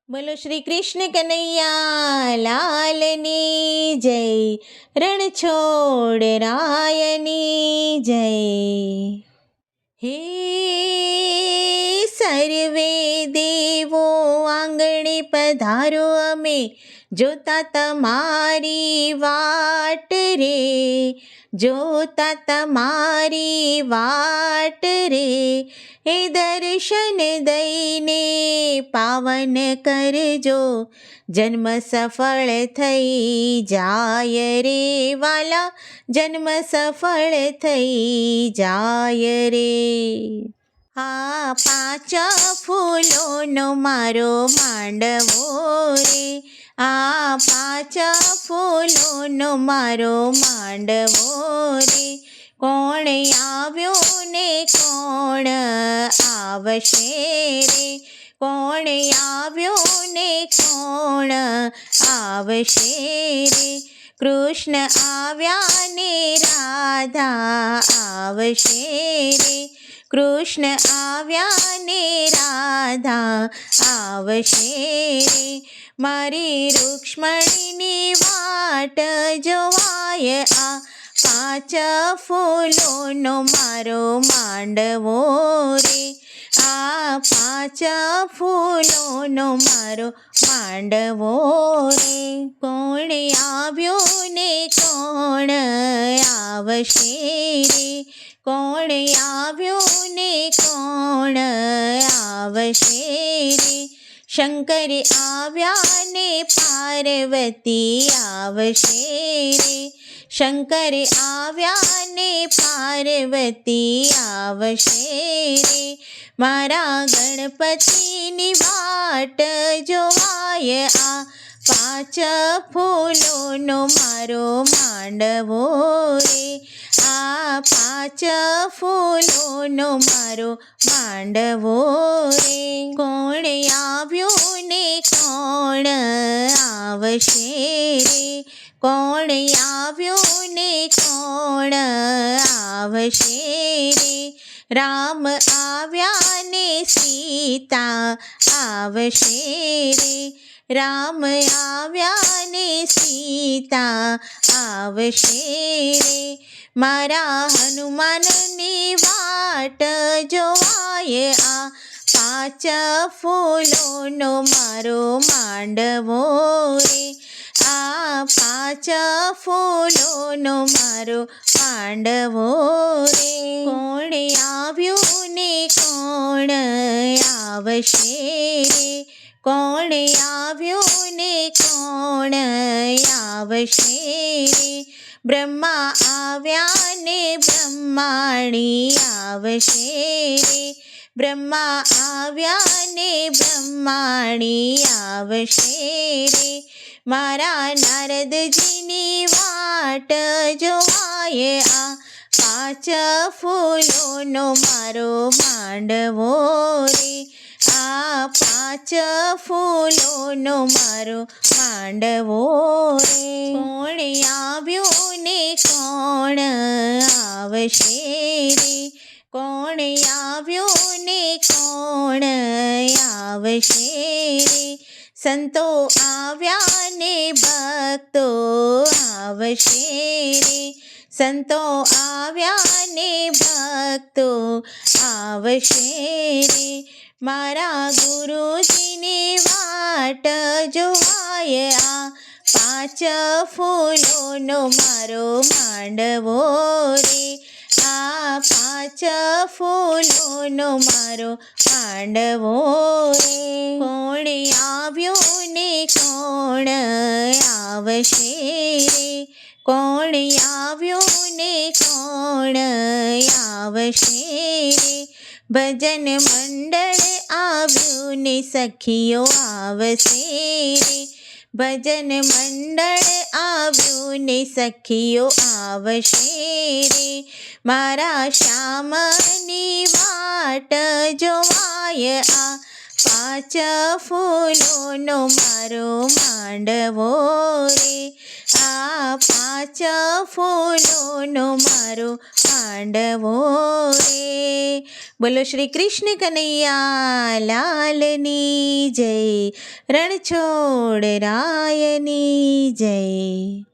બોલો શ્રી કૃષ્ણ કનૈયા લાલની જય, રણછોડ રાયની જય. હે સર્વે દેવો આંગણે પધારો, અમે જોતા તમારી વાટ રે, જોતા તમારી વાટ રે. હે દર્શન દઈને પાવન કરજો, જન્મ સફળ થઈ જાય રે વાલા, જન્મ સફળ થઈ જાય રે. આ પાંચ ફૂલોનો મારો માંડવો રે, આ પાંચ ફૂલોનો મારો માંડવો રે. કોણ આવ્યો ને કોણ આવશે રે, કોણ આવ્યો ને કોણ આવશે રે. કૃષ્ણ આવ્યા ને રાધા આવશે રે, કૃષ્ણ આવ્યા ને રાધા આવશે રે. મારી રૂક્ષ્મણીની વાટ જોવાય, આ પાંચ ફૂલોનો મારો માંડવો રે, આ પાંચ ફૂલોનો મારો માંડવો રે. કોણ આવ્યો ને કોણ આવશે રે, કોણ આવ્યો ને કોણ આવશે રે. શંકર આવ્યા ને પાર્વતી આવશે રે, શંકર આવ્યા ને પાર્વતી આવશે રે. મારા ગણપતિની વાટ જોવાય, આ પાંચ ફૂલોનો મારો માંડવો રે, આ પાંચ ફૂલોનો મારો માંડવો રે. કોણ આવ્યો ને કોણ આવશે રે, કોણ આવ્યો ને કોણ આવશે રે. રામ આવ્યા ને સીતા આવશે રે, રામ આવ્યા ને સીતા આવશે રે. મારા હનુમાનની વાટ જોવાય, આ પાંચ ફૂલોનો મારો માંડવો રે, આ પાંચ ફૂલોનો મારો માંડવો રે. કોણ આવ્યું ને કોણ આવશે રે, કોણ આવ્યું ને કોણ આવશે રે. બ્રહ્મા આવ્યા ને બ્રહ્માણી આવશે રે, બ્રહ્મા આવ્યા ને બ્રહ્માણી આવશે રે. મારા નારદજીની વાટ જોવાય, આ પાંચ ફૂલોનો મારો માંડવો રે, આ પાંચ ફૂલોનો મારો માંડવો રે. કોણ આવ્યું ને કોણ આવશે રે, કોણ આવ્યું ને કોણ આવશે રે. સંતો આવ્યા ને ભક્તો આવશે રે, સંતો આવ્યા ને ભક્તો આવશે રે. મારા ગુરુજીની વાટ જોવાય, આ પાંચ ફૂલોનો મારો માંડવો રે, આ પાંચ ફૂલોનો મારો માંડવો રે. કોણ આવ્યું ને કોણ આવશે રે, કોણ આવ્યું ને કોણ આવશે રે. ભજન મંડળ આવ્યું ને સખીઓ આવશે રે, ભજન મંડળ આવ્યું ને સખીઓ આવશે રે. મારા શ્યામની વાટ જોવાય, આ પાંચ ફૂલોનો મારો માંડવો રે, આ પાંચ ફૂલોનો મારો માંડવો રે. બોલો શ્રી કૃષ્ણ કનૈયા લાલની જય, રણછોડ રાયની જય.